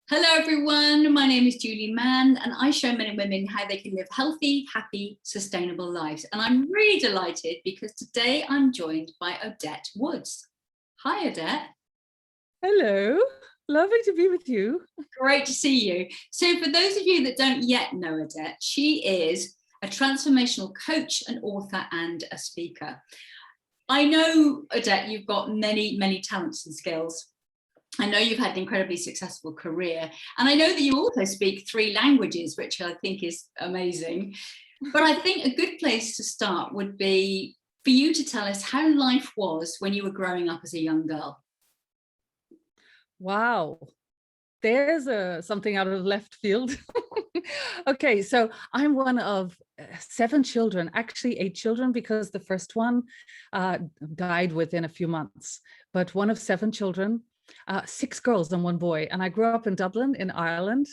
Hello everyone, my name is Julie Mann and I show men and women how they can live healthy, happy, sustainable lives. And I'm really delighted because today I'm joined by Odette Woods. Hi Odette. Hello, lovely to be with you. Great to see you. So for those of you that don't yet know Odette, she is a transformational coach, an author and a speaker. I know, Odette, you've got many talents and skills. I know you've had an incredibly successful career, and I know that you also speak 3 languages, which I think is amazing. But I think a good place to start would be for you to tell us how life was when you were growing up as a young girl. Wow, there's something out of left field. Okay, so I'm one of 7 children, actually 8 children, because the first one died within a few months, but one of 7 children. 6 girls and 1 boy. And I grew up in Dublin in Ireland.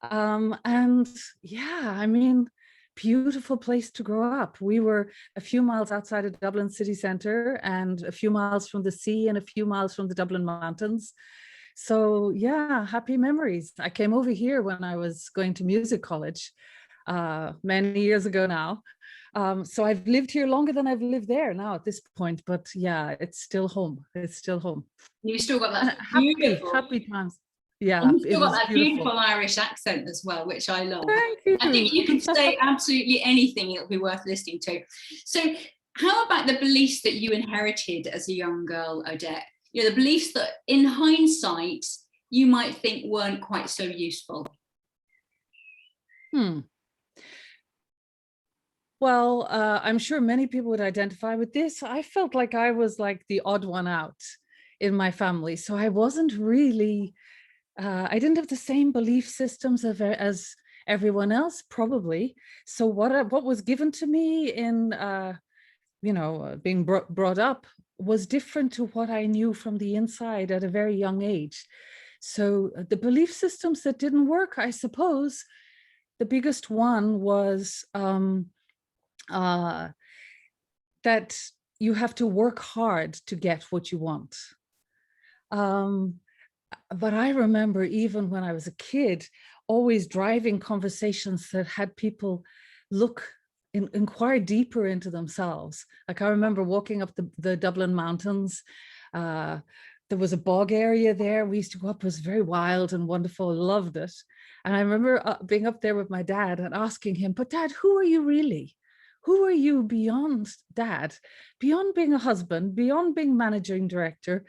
And yeah, I mean, beautiful place to grow up. We were a few miles outside of Dublin city centre and a few miles from the sea and a few miles from the Dublin mountains. So yeah, happy memories. I came over here when I was going to music college many years ago now. So I've lived here longer than I've lived there now at this point, but yeah, it's still home. It's still home. You still got that beautiful, happy times. Yeah, and you still it got was that beautiful. beautiful Irish accent as well, which I love. Thank you. I think you can say absolutely anything; it'll be worth listening to. So, how about the beliefs that you inherited as a young girl, Odette? You know, the beliefs that, in hindsight, you might think weren't quite so useful. Well, I'm sure many people would identify with this. I felt like I was like the odd one out in my family. So I wasn't really, I didn't have the same belief systems as everyone else, probably. So what was given to me in, being brought up was different to what I knew from the inside at a very young age. So the belief systems that didn't work, I suppose, the biggest one was, that you have to work hard to get what you want. But I remember even when I was a kid, always driving conversations that had people inquire deeper into themselves. Like I remember walking up the Dublin mountains. There was a bog area there. We used to go up. It was very wild and wonderful. Loved it. And I remember being up there with my dad and asking him, but Dad, who are you really? Who are you beyond Dad, beyond being a husband, beyond being managing director?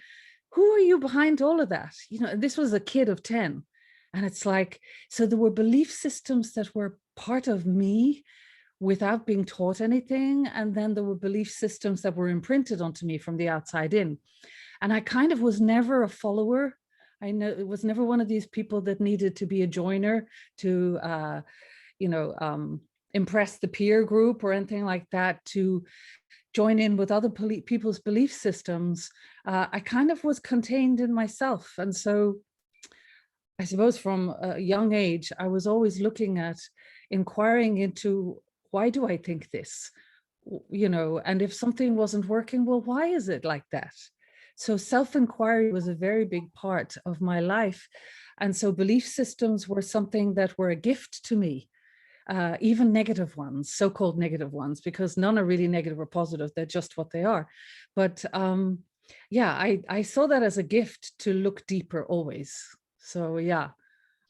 Who are you behind all of that? You know, this was a kid of 10. And it's like, so there were belief systems that were part of me without being taught anything. And then there were belief systems that were imprinted onto me from the outside in. And I kind of was never a follower. I know it was never one of these people that needed to be a joiner to, impress the peer group or anything like that, to join in with other people's belief systems. I kind of was contained in myself. And so I suppose from a young age, I was always looking at inquiring into, why do I think this? You know, and if something wasn't working, well, why is it like that? So self-inquiry was a very big part of my life. And so belief systems were something that were a gift to me. Even negative ones, so-called negative ones, because none are really negative or positive. They're just what they are. But yeah, I saw that as a gift to look deeper always. So yeah,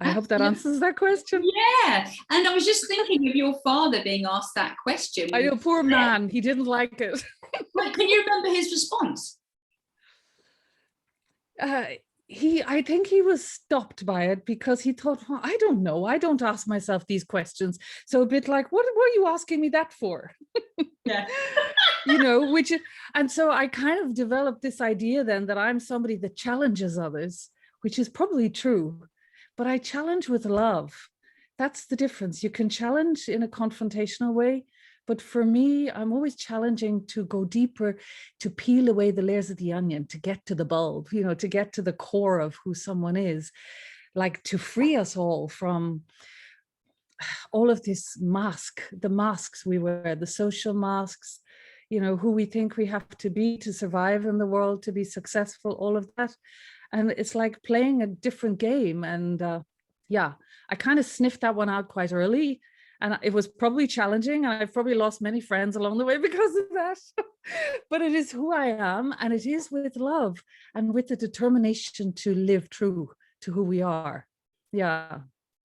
I hope that answers that question. Yeah, and I was just thinking of your father being asked that question. I know, poor man, he didn't like it. Wait, can you remember his response? I think he was stopped by it because he thought, well, I don't know. I don't ask myself these questions. So a bit like, what were you asking me that for? Yeah. You know, and so I kind of developed this idea then that I'm somebody that challenges others, which is probably true, but I challenge with love. That's the difference. You can challenge in a confrontational way, but for me, I'm always challenging to go deeper, to peel away the layers of the onion, to get to the bulb, you know, to get to the core of who someone is, like to free us all from all of this the masks we wear, the social masks, who we think we have to be to survive in the world, to be successful, all of that. And it's like playing a different game. And yeah, I kind of sniffed that one out quite early. And it was probably challenging. And I've probably lost many friends along the way because of that. But it is who I am. And it is with love and with the determination to live true to who we are. Yeah.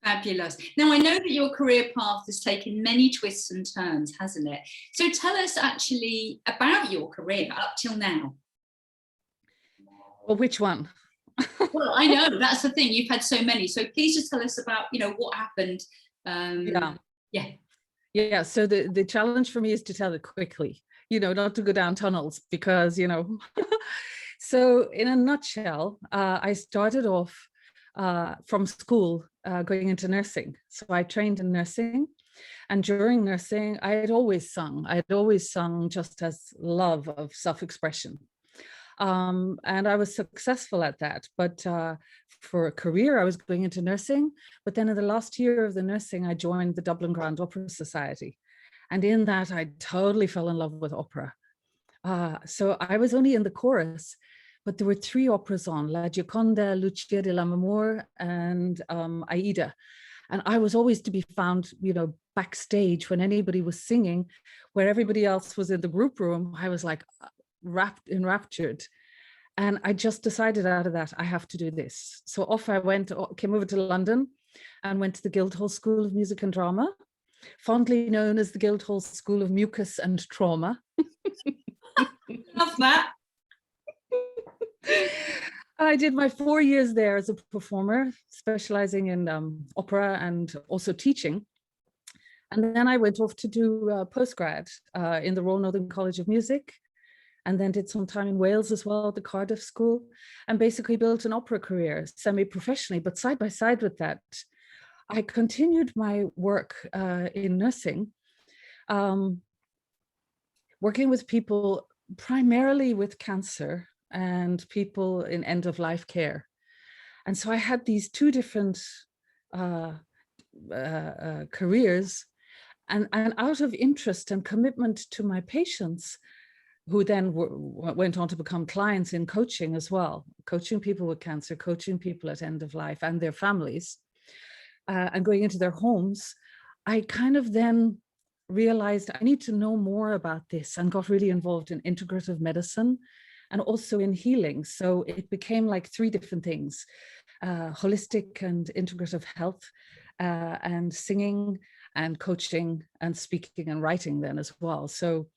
Fabulous. Now, I know that your career path has taken many twists and turns, hasn't it? So tell us actually about your career up till now. Well, which one? Well, I know that's the thing. You've had so many. So please just tell us about, what happened. Yeah. So the challenge for me is to tell it quickly, not to go down tunnels because, So in a nutshell, I started off from school going into nursing. So I trained in nursing, and during nursing, I had always sung. I had always sung just as love of self-expression. And I was successful at that. But for a career, I was going into nursing. But then in the last year of the nursing, I joined the Dublin Grand Opera Society. And in that, I totally fell in love with opera. So I was only in the chorus, but there were 3 operas on: La Gioconda, Lucia di Lammermoor, and Aida. And I was always to be found, backstage when anybody was singing, where everybody else was in the group room. I was like enraptured. And I just decided out of that, I have to do this. So off I went, came over to London and went to the Guildhall School of Music and Drama, fondly known as the Guildhall School of Mucus and Trauma. Love that. I did my 4 years there as a performer, specializing in opera and also teaching. And then I went off to do postgrad in the Royal Northern College of Music, and then did some time in Wales as well, at the Cardiff School, and basically built an opera career semi-professionally. But side by side with that, I continued my work in nursing, working with people primarily with cancer and people in end-of-life care. And so I had these 2 different careers, and out of interest and commitment to my patients, who then went on to become clients in coaching as well, coaching people with cancer, coaching people at end of life and their families, and going into their homes, I kind of then realized I need to know more about this, and got really involved in integrative medicine and also in healing. So it became like 3 different things: holistic and integrative health, and singing and coaching and speaking and writing then as well. So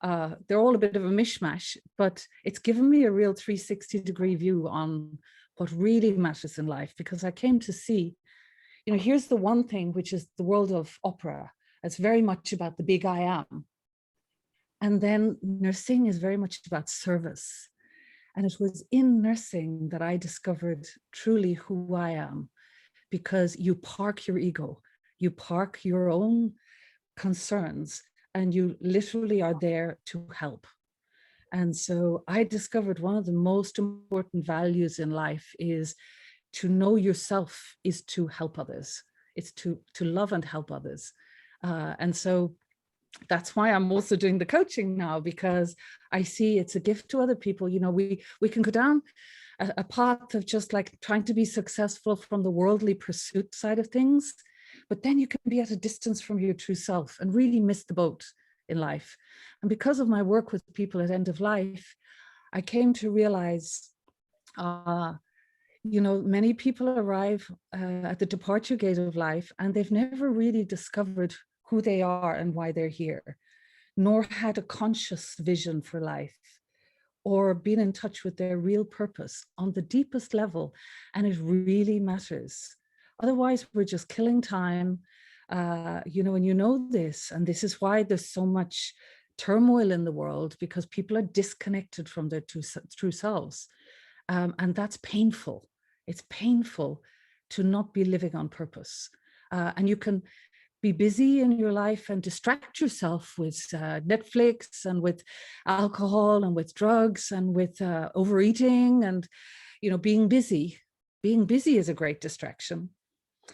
they're all a bit of a mishmash, but it's given me a real 360-degree view on what really matters in life, because I came to see, here's the one thing, which is the world of opera. It's very much about the big I am. And then nursing is very much about service. And it was in nursing that I discovered truly who I am, because you park your ego, you park your own concerns, and you literally are there to help. And so I discovered one of the most important values in life is to know yourself, is to help others. It's to love and help others. And so that's why I'm also doing the coaching now, because I see it's a gift to other people. We can go down a path of just like trying to be successful from the worldly pursuit side of things, but then you can be at a distance from your true self and really miss the boat in life. And because of my work with people at end of life, I came to realize, many people arrive at the departure gate of life, and they've never really discovered who they are and why they're here, nor had a conscious vision for life, or been in touch with their real purpose on the deepest level. And it really matters. Otherwise, we're just killing time. And this, and this is why there's so much turmoil in the world, because people are disconnected from their true selves. And that's painful. It's painful to not be living on purpose. And you can be busy in your life and distract yourself with Netflix and with alcohol and with drugs and with overeating and, being busy. Being busy is a great distraction,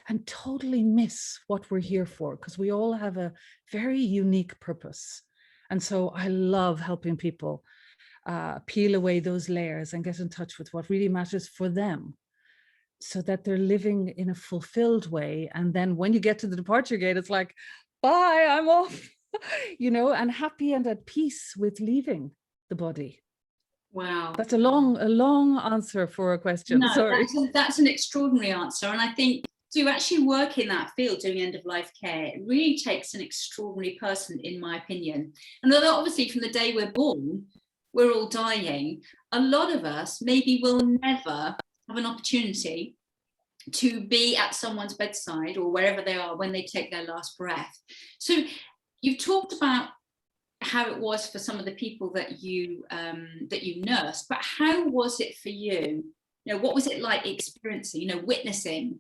and totally miss what we're here for, because we all have a very unique purpose. And so I love helping people peel away those layers and get in touch with what really matters for them, so that they're living in a fulfilled way. And then when you get to the departure gate, it's like, bye, I'm off, and happy and at peace with leaving the body. Wow. That's a long answer for a question. No, Sorry. that's an extraordinary answer. And I think to actually work in that field, doing end of life care, it really takes an extraordinary person, in my opinion. And although obviously from the day we're born, we're all dying, a lot of us maybe will never have an opportunity to be at someone's bedside or wherever they are when they take their last breath. So you've talked about how it was for some of the people that you nursed, but how was it for you? What was it like experiencing, witnessing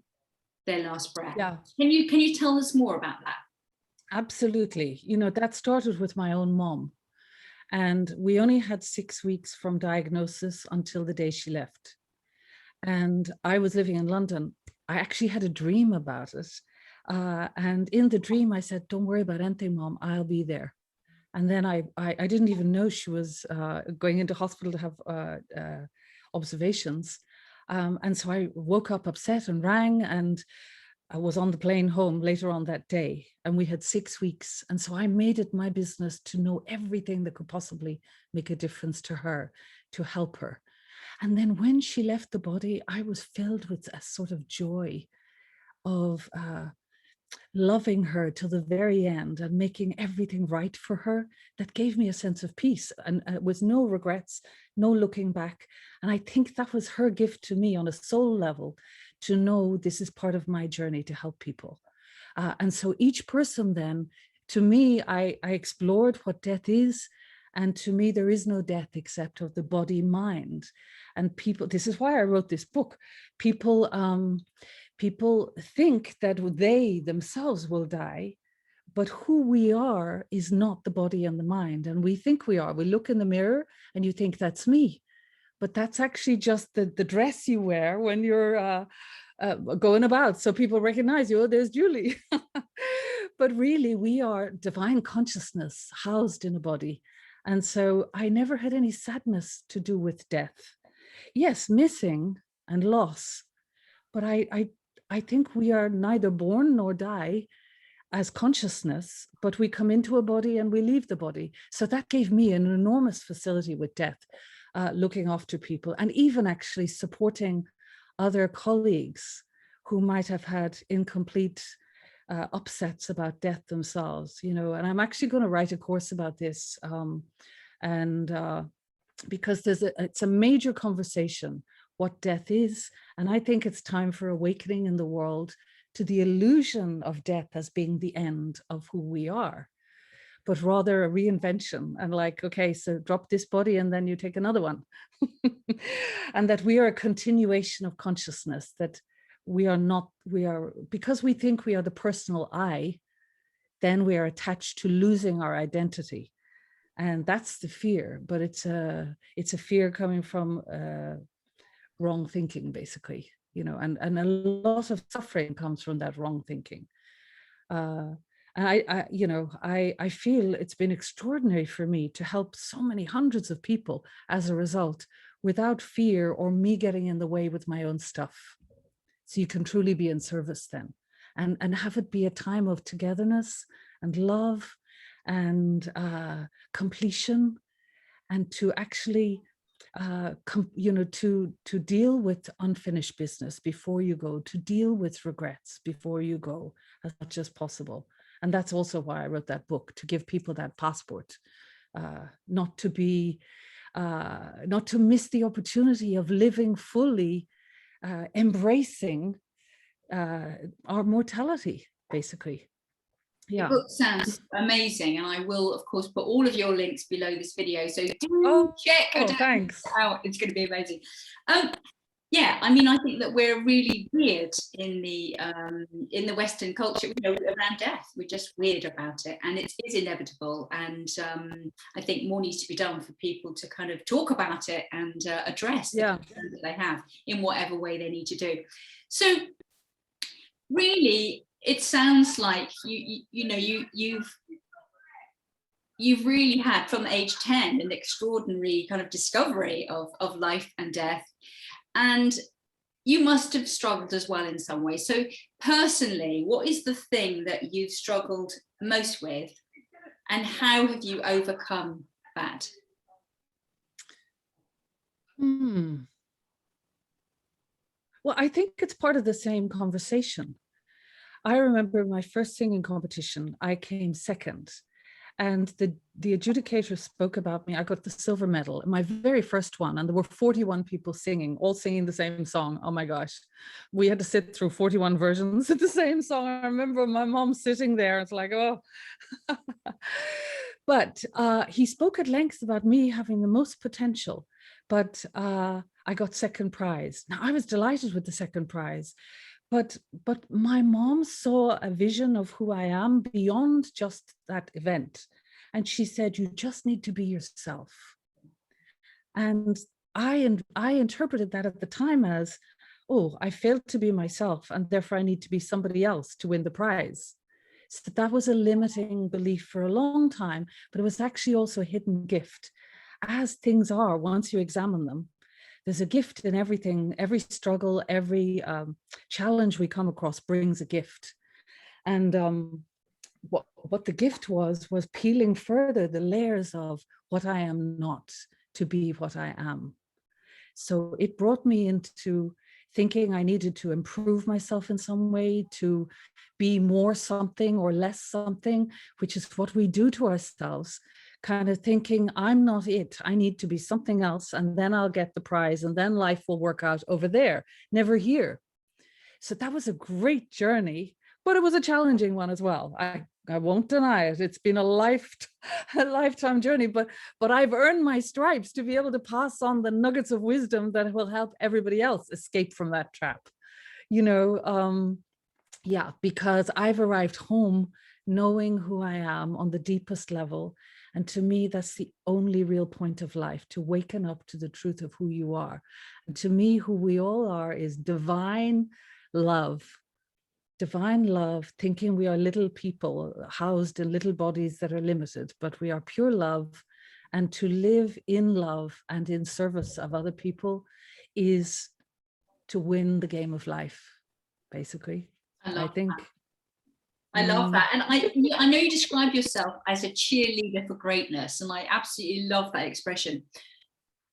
their last breath? Yeah. Can you tell us more about that? Absolutely. That started with my own mom. And we only had 6 weeks from diagnosis until the day she left. And I was living in London. I actually had a dream about it. And in the dream, I said, don't worry about anything, Mom, I'll be there. And then I didn't even know she was going into hospital to have observations. And so I woke up upset and rang, and I was on the plane home later on that day, and we had 6 weeks. And so I made it my business to know everything that could possibly make a difference to her, to help her. And then when she left the body, I was filled with a sort of joy of loving her till the very end and making everything right for her. That gave me a sense of peace, and with no regrets, no looking back. And I think that was her gift to me on a soul level, to know this is part of my journey to help people. And so each person then, to me, I explored what death is. And to me, there is no death except of the body mind. And people, this is why I wrote this book. People think that they themselves will die, but who we are is not the body and the mind. And we think we are. We look in the mirror and you think that's me, but that's actually just the dress you wear when you're going about. So people recognize you, oh, there's Julie. But really, we are divine consciousness housed in a body. And so I never had any sadness to do with death. Yes, missing and loss, but I think we are neither born nor die as consciousness, but we come into a body and we leave the body. So that gave me an enormous facility with death, looking after people, and even actually supporting other colleagues who might have had incomplete upsets about death themselves, and I'm actually going to write a course about this, because it's a major conversation, what death is. And I think it's time for awakening in the world to the illusion of death as being the end of who we are, but rather a reinvention. And like, okay, so drop this body and then you take another one. And that we are a continuation of consciousness, that we are, because we think we are the personal I, then we are attached to losing our identity. And that's the fear, but it's a fear coming from wrong thinking, basically, and a lot of suffering comes from that wrong thinking. And I feel it's been extraordinary for me to help so many hundreds of people as a result, without fear or me getting in the way with my own stuff. So you can truly be in service then, and have it be a time of togetherness and love and completion, and to actually to deal with unfinished business before you go, to deal with regrets before you go, as much as possible. And that's also why I wrote that book, to give people that passport, not to miss the opportunity of living fully, embracing our mortality, basically. Yeah. The book sounds amazing, and I will, of course, put all of your links below this video. So do check it out. It's going to be amazing. Yeah, I mean, I think that we're really weird in the Western culture, around death. We're just weird about it, and it is inevitable. And I think more needs to be done for people to kind of talk about it and address the concerns that they have in whatever way they need to do. So really, it sounds like you've you've really had from age 10 an extraordinary kind of discovery of life and death. And you must have struggled as well in some way. So personally, what is the thing that you've struggled most with, and how have you overcome that? Well, I think it's part of the same conversation. I remember my first singing competition, I came second. And the adjudicator spoke about me. I got the silver medal in my very first one. And there were 41 people singing, all singing the same song. Oh my gosh. We had to sit through 41 versions of the same song. I remember my mom sitting there. It's like, oh. But he spoke at length about me having the most potential. But I got second prize. Now, I was delighted with the second prize. But my mom saw a vision of who I am beyond just that event. And she said, you just need to be yourself. And I interpreted that at the time as, oh, I failed to be myself, and therefore I need to be somebody else to win the prize. So that was a limiting belief for a long time, but it was actually also a hidden gift. As things are, once you examine them, there's a gift in everything. Every struggle, every challenge we come across brings a gift. And what the gift was peeling further the layers of what I am not to be what I am. So it brought me into thinking I needed to improve myself in some way, to be more something or less something, which is what we do to ourselves. Kind of thinking, I'm not it, I need to be something else, and then I'll get the prize, and then life will work out over there, never here. So that was a great journey, but it was a challenging one as well. I won't deny it. It's been a lifetime journey, but I've earned my stripes to be able to pass on the nuggets of wisdom that will help everybody else escape from that trap. Yeah, because I've arrived home knowing who I am on the deepest level. And to me, that's the only real point of life, to waken up to the truth of who you are. And to me, who we all are is divine love, thinking we are little people housed in little bodies that are limited, but we are pure love. And to live in love and in service of other people is to win the game of life, basically. I think. I love that. And I know you describe yourself as a cheerleader for greatness, and I absolutely love that expression.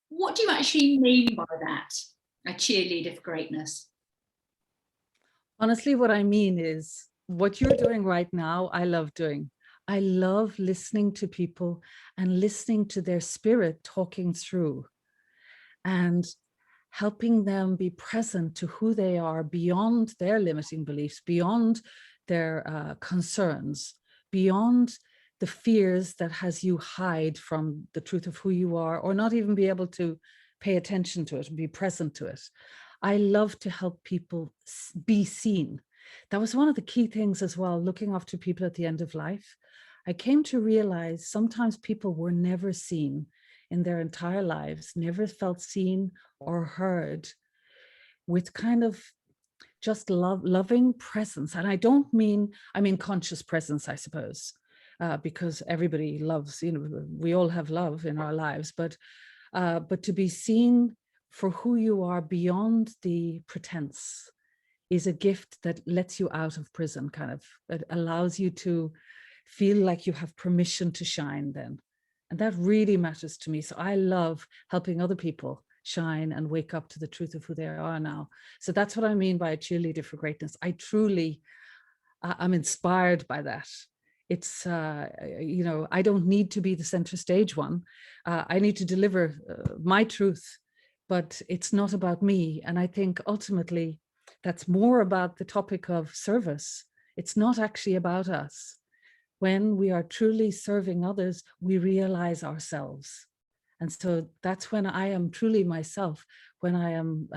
What do you actually mean by that, a cheerleader for greatness? Honestly, what I mean is what you're doing right now, I love doing. I love listening to people and listening to their spirit talking through and helping them be present to who they are beyond their limiting beliefs, beyond their concerns, beyond the fears that has you hide from the truth of who you are, or not even be able to pay attention to it and be present to it. I love to help people be seen. That was one of the key things as well, looking after people at the end of life. I came to realize sometimes people were never seen in their entire lives, never felt seen or heard, with kind of just loving presence. And I mean conscious presence, I suppose, because everybody loves, we all have love in our lives, but to be seen for who you are beyond the pretense is a gift that lets you out of prison, kind of. It allows you to feel like you have permission to shine then. And that really matters to me. So I love helping other people shine and wake up to the truth of who they are now. So that's what I mean by a cheerleader for greatness. I'm inspired by that. It's, I don't need to be the center stage one. I need to deliver my truth, but it's not about me. And I think ultimately that's more about the topic of service. It's not actually about us. When we are truly serving others, we realize ourselves. And so that's when I am truly myself, when I am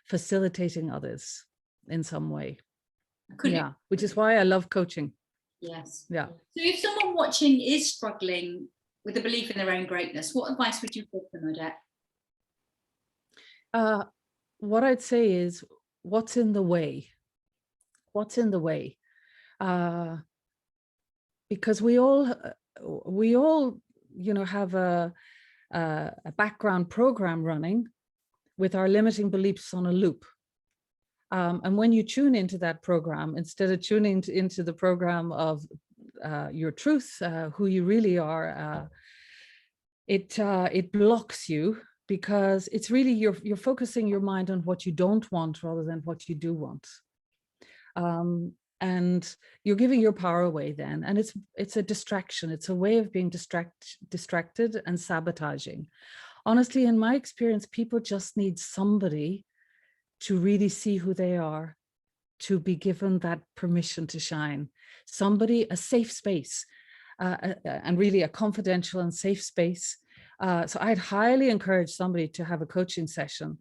facilitating others in some way. Which is why I love coaching. Yes. Yeah. So if someone watching is struggling with a belief in their own greatness, what advice would you give them, Odette? What I'd say is, what's in the way? What's in the way? Because we all we all, have a background program running with our limiting beliefs on a loop. And when you tune into that program, instead of tuning into the program of your truth, who you really are, it blocks you, because it's really you're focusing your mind on what you don't want rather than what you do want. And you're giving your power away then. And it's a distraction. It's a way of being distracted and sabotaging. Honestly, in my experience, people just need somebody to really see who they are, to be given that permission to shine. Somebody, a safe space, and really a confidential and safe space. So I'd highly encourage somebody to have a coaching session,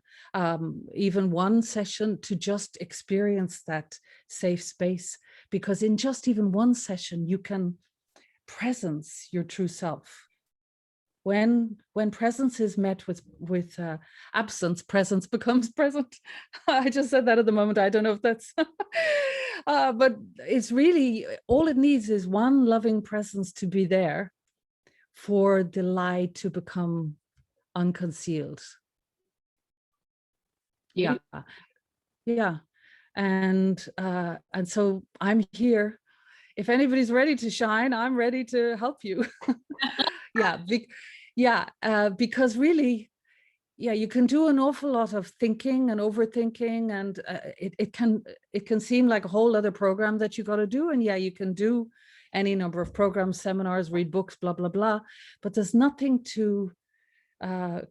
even one session, to just experience that safe space, because in just even one session, you can presence your true self. When presence is met with absence, presence becomes present. I just said that at the moment. I don't know if that's, but it's really, all it needs is one loving presence to be there for the lie to become unconcealed. Yeah. Yeah. And so I'm here. If anybody's ready to shine, I'm ready to help you. Because really, you can do an awful lot of thinking and overthinking, and it can seem like a whole other program that you got to do. And you can do any number of programs, seminars, read books, blah, blah, blah. But there's nothing to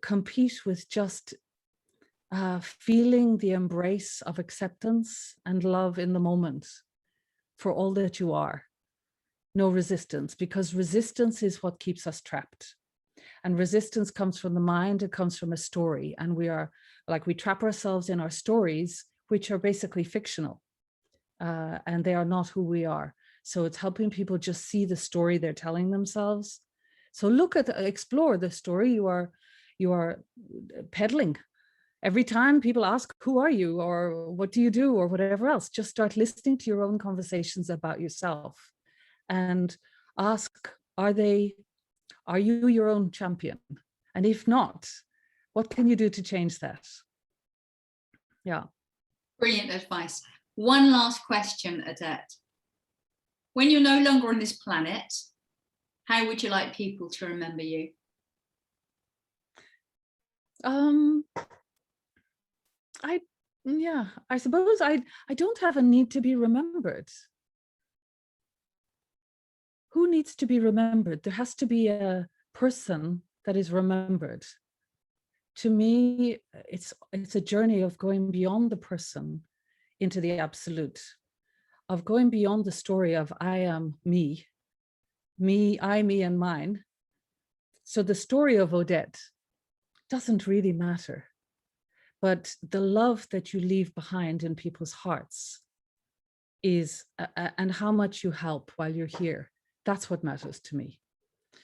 compete with just feeling the embrace of acceptance and love in the moment for all that you are. No resistance, because resistance is what keeps us trapped. And resistance comes from the mind, it comes from a story. And we trap ourselves in our stories, which are basically fictional. And they are not who we are. So it's helping people just see the story they're telling themselves. So explore the story you are peddling. Every time people ask, who are you, or what do you do, or whatever else, just start listening to your own conversations about yourself and ask, are you your own champion? And if not, what can you do to change that? Yeah. Brilliant advice. One last question, Odette. When you're no longer on this planet, how would you like people to remember you? I suppose I don't have a need to be remembered. Who needs to be remembered? There has to be a person that is remembered. To me, it's a journey of going beyond the person into the absolute, of going beyond the story of I am me, I, me, and mine. So the story of Odette doesn't really matter, but the love that you leave behind in people's hearts is, and how much you help while you're here. That's what matters to me.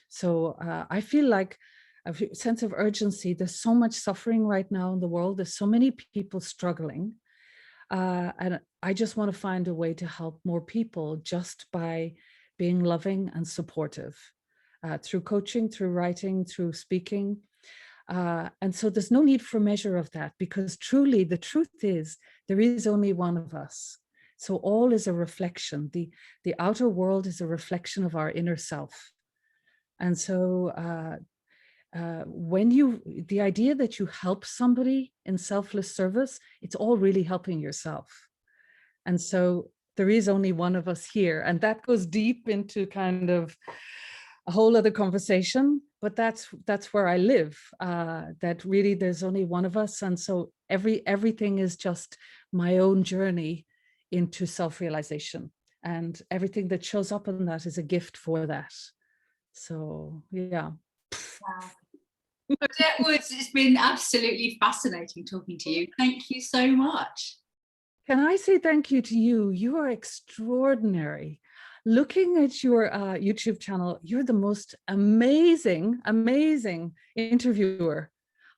So I feel like a sense of urgency. There's so much suffering right now in the world. There's so many people struggling. And I just want to find a way to help more people just by being loving and supportive through coaching, through writing, through speaking. And so there's no need for measure of that, because truly the truth is there is only one of us. So all is a reflection. The outer world is a reflection of our inner self. And so the idea that you help somebody in selfless service, it's all really helping yourself. And so there is only one of us here, and that goes deep into kind of a whole other conversation, but that's where I live, that really there's only one of us. And so everything is just my own journey into self-realization, and everything that shows up in that is a gift for that. So, yeah. Wow. Odette Woods, it's been absolutely fascinating talking to you. Thank you so much. Can I say thank you to you? You are extraordinary. Looking at your YouTube channel, you're the most amazing interviewer.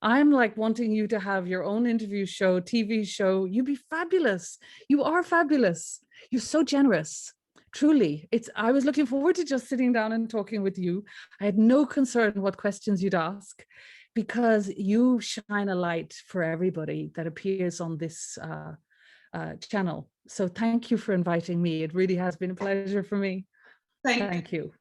I'm like wanting you to have your own interview show, TV show. You'd be fabulous. You are fabulous. You're so generous. truly, I was looking forward to just sitting down and talking with you. I had no concern what questions you'd ask, because you shine a light for everybody that appears on this channel. So thank you for inviting me. It really has been a pleasure for me. Thank you.